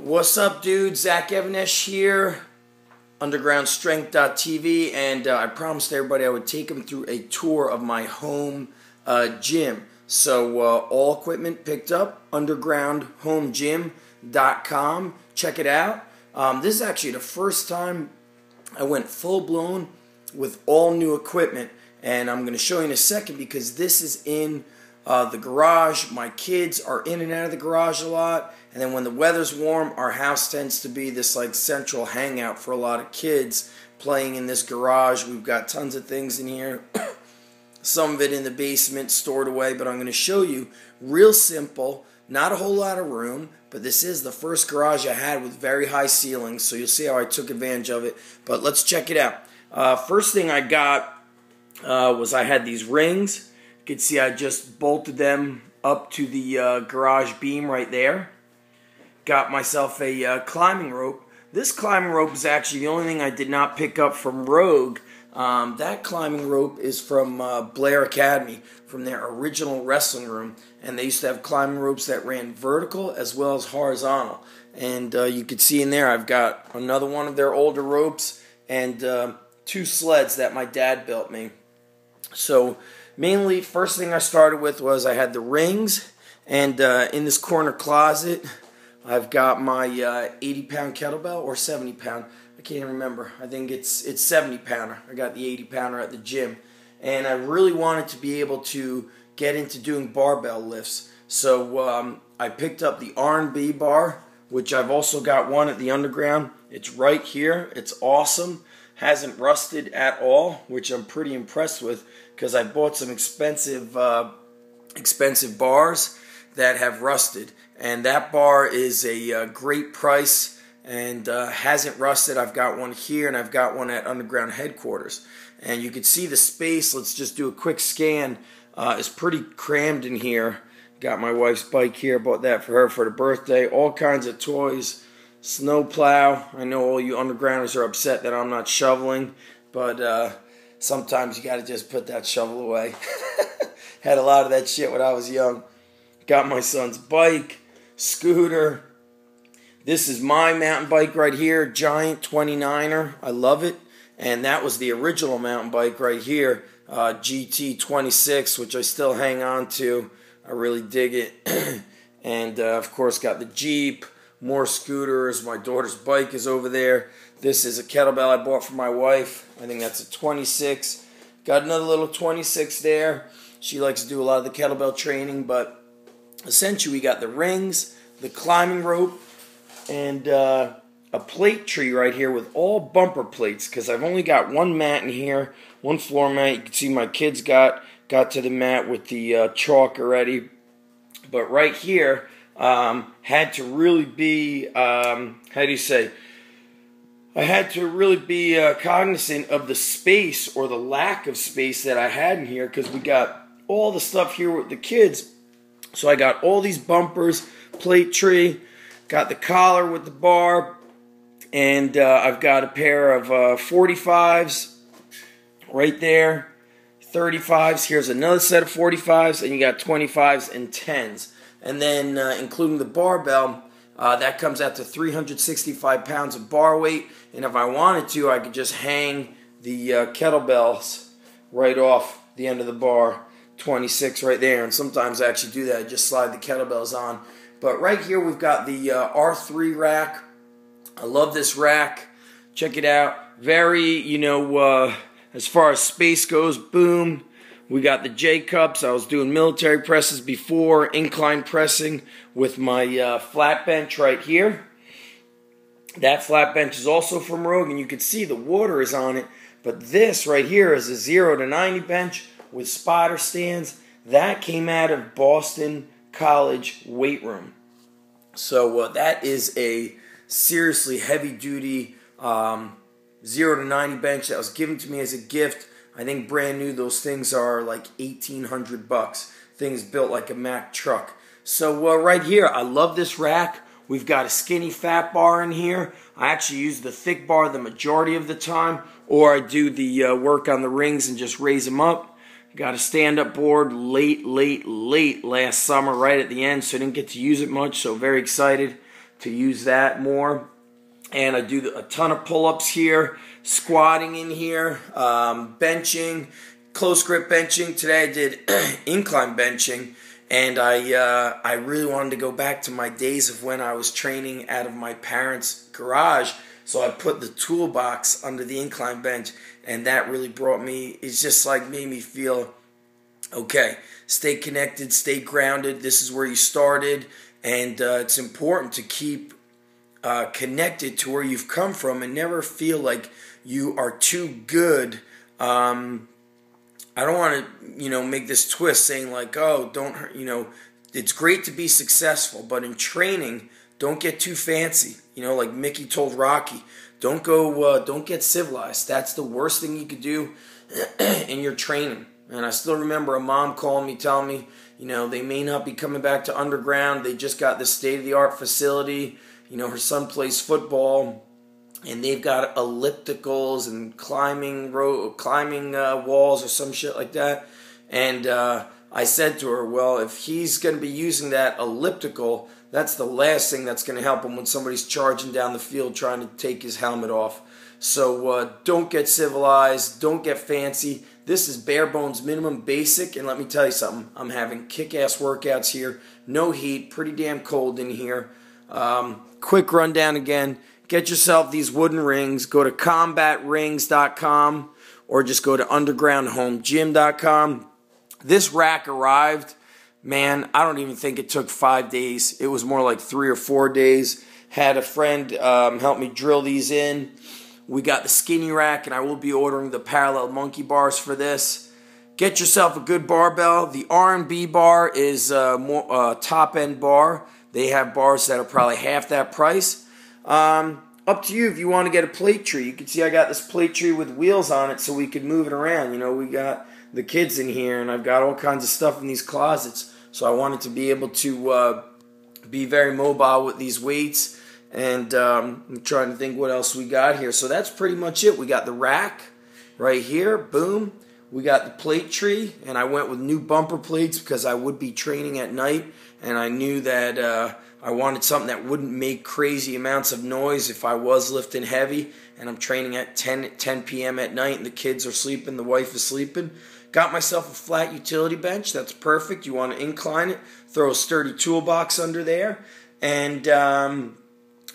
What's up, dude? Zach Evanesh here, undergroundstrength.tv, and I promised everybody I would take them through a tour of my home gym. So all equipment picked up, undergroundhomegym.com. Check it out. This is actually the first time I went full-blown with all new equipment, and I'm going to show you in a second because this is in the garage. My kids are in and out of the garage a lot, and then when the weather's warm, our house tends to be this like central hangout for a lot of kids playing in this garage. We've got tons of things in here, some of it in the basement stored away, but I'm going to show you real simple, not a whole lot of room, but this is the first garage I had with very high ceilings, so you'll see how I took advantage of it. But let's check it out. First thing I got was I had these rings. You can see I just bolted them up to the garage beam right there. Got myself a climbing rope. This climbing rope is actually the only thing I did not pick up from Rogue. That climbing rope is from Blair Academy, from their original wrestling room. And they used to have climbing ropes that ran vertical as well as horizontal. And you can see in there I've got another one of their older ropes and two sleds that my dad built me. So mainly, first thing I started with was I had the rings, and in this corner closet, I've got my 80-pound kettlebell, or 70-pound. I can't even remember. I think it's 70-pounder. I got the 80-pounder at the gym, and I really wanted to be able to get into doing barbell lifts. So I picked up the R&B bar, which I've also got one at the Underground. It's right here. It's awesome. Hasn't rusted at all, which I'm pretty impressed with because I bought some expensive bars that have rusted, and that bar is a great price and hasn't rusted. I've got one here and I've got one at Underground headquarters, and you can see the space. Let's just do a quick scan. It's pretty crammed in here. Got my wife's bike here, bought that for her for the birthday. All kinds of toys. Snow plow. I know all you undergrounders are upset that I'm not shoveling, but sometimes you got to just put that shovel away. Had a lot of that shit when I was young. Got my son's bike, scooter. This is my mountain bike right here, Giant 29er. I love it. And that was the original mountain bike right here, GT 26, which I still hang on to. I really dig it. And of course got the Jeep. More scooters. My daughter's bike is over there. This is a kettlebell I bought for my wife. I think that's a 26. Got another little 26 there. She likes to do a lot of the kettlebell training, but essentially we got the rings, the climbing rope, and a plate tree right here with all bumper plates because I've only got one mat in here, one floor mat. You can see my kids got to the mat with the chalk already. But right here, had to really be, I had to really be cognizant of the space or the lack of space that I had in here because we got all the stuff here with the kids. So I got all these bumpers, plate tree, got the collar with the bar, and I've got a pair of 45s right there, 35s. Here's another set of 45s, and you got 25s and 10s. And then including the barbell, that comes out to 365 pounds of bar weight. And if I wanted to, I could just hang the kettlebells right off the end of the bar, 26 right there. And sometimes I actually do that. I just slide the kettlebells on. But right here we've got the R3 rack. I love this rack. Check it out. Very, as far as space goes, boom. We got the J-cups. I was doing military presses before, incline pressing with my flat bench right here. That flat bench is also from Rogue, and you can see the water is on it. But this right here is a 0 to 90 bench with spotter stands. That came out of Boston College weight room. So that is a seriously heavy-duty 0 to 90 bench that was given to me as a gift. I think brand new, those things are like $1,800. Things built like a Mack truck. So right here, I love this rack. We've got a skinny fat bar in here. I actually use the thick bar the majority of the time, or I do the work on the rings and just raise them up. Got a stand-up board late last summer, right at the end, so I didn't get to use it much, so very excited. to use that more. And I do a ton of pull-ups here, squatting in here, benching, close grip benching. Today I did incline benching, and I really wanted to go back to my days of when I was training out of my parents' garage. So I put the toolbox under the incline bench, and that really brought me, it's just like made me feel, okay, stay connected, stay grounded. This is where you started, and it's important to keep connected to where you've come from and never feel like you are too good. I don't want to, make this twist saying like, oh, don't, it's great to be successful, but in training, don't get too fancy. Like Mickey told Rocky, don't get civilized. That's the worst thing you could do in your training. And I still remember a mom calling me, telling me, they may not be coming back to underground. They just got this state-of-the-art facility. Her son plays football, and they've got ellipticals and climbing walls or some shit like that. And I said to her, well, if he's going to be using that elliptical, that's the last thing that's going to help him when somebody's charging down the field trying to take his helmet off. So don't get civilized, don't get fancy. This is bare bones, minimum basic, and let me tell you something. I'm having kick-ass workouts here, no heat, pretty damn cold in here. Quick rundown again. Get yourself these wooden rings. Go to combatrings.com or just go to undergroundhomegym.com. This rack arrived. Man, I don't even think it took 5 days. It was more like 3 or 4 days. Had a friend help me drill these in. We got the skinny rack, and I will be ordering the parallel monkey bars for this. Get yourself a good barbell. The R&B bar is more top-end bar. They have bars that are probably half that price. Up to you if you want to get a plate tree. You can see I got this plate tree with wheels on it so we could move it around. We got the kids in here, and I've got all kinds of stuff in these closets. So I wanted to be able to be very mobile with these weights. And I'm trying to think what else we got here. So that's pretty much it. We got the rack right here. Boom. We got the plate tree, and I went with new bumper plates because I would be training at night, and I knew that I wanted something that wouldn't make crazy amounts of noise if I was lifting heavy, and I'm training at 10 p.m. at night, and the kids are sleeping, the wife is sleeping. Got myself a flat utility bench. That's perfect. You want to incline it, throw a sturdy toolbox under there, and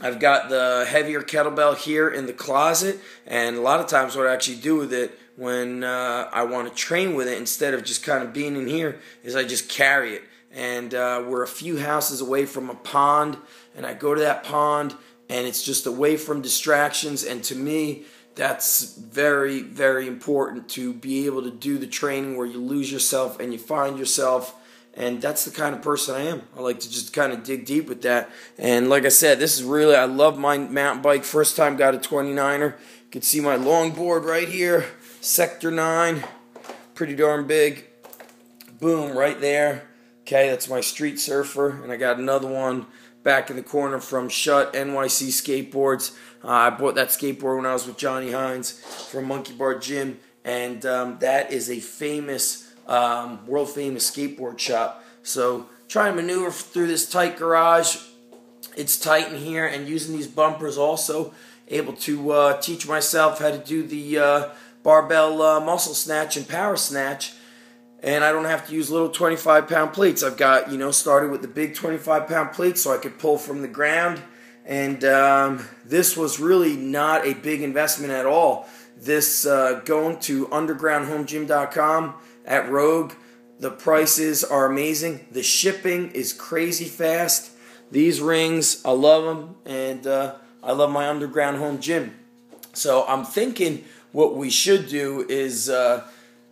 I've got the heavier kettlebell here in the closet, and a lot of times what I actually do with it when I want to train with it, instead of just kind of being in here, is I just carry it. And we're a few houses away from a pond, and I go to that pond, and it's just away from distractions, and to me, that's very, very important to be able to do the training where you lose yourself and you find yourself. And that's the kind of person I am. I like to just kind of dig deep with that. And like I said, this is really, I love my mountain bike. First time got a 29er. You can see my longboard right here. Sector 9. Pretty darn big. Boom, right there. Okay, that's my street surfer. And I got another one back in the corner from Shut NYC Skateboards. I bought that skateboard when I was with Johnny Hines from Monkey Bar Gym. And that is a famous world famous skateboard shop. So trying to maneuver through this tight garage. It's tight in here, and using these bumpers also able to teach myself how to do the barbell muscle snatch and power snatch, and I don't have to use little 25-pound plates. I've got, started with the big 25-pound plates so I could pull from the ground, and this was really not a big investment at all. This going to undergroundhomegym.com at Rogue, the prices are amazing. The shipping is crazy fast. These rings, I love them, and I love my Underground Home Gym. So I'm thinking what we should do is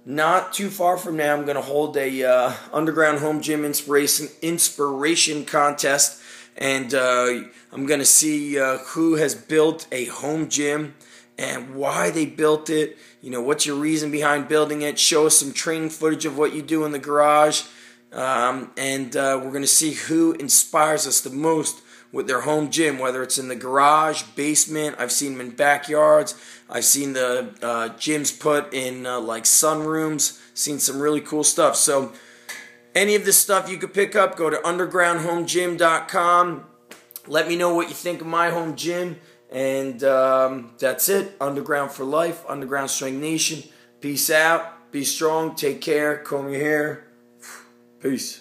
not too far from now, I'm going to hold a Underground Home Gym inspiration contest, and I'm going to see who has built a home gym and why they built it. What's your reason behind building it? Show us some training footage of what you do in the garage. And we're going to see who inspires us the most with their home gym, whether it's in the garage, basement. I've seen them in backyards. I've seen the gyms put in like sunrooms. Seen some really cool stuff. So any of this stuff you could pick up, go to undergroundhomegym.com. Let me know what you think of my home gym. And that's it. Underground for life. Underground Strength Nation. Peace out. Be strong. Take care. Comb your hair. Peace.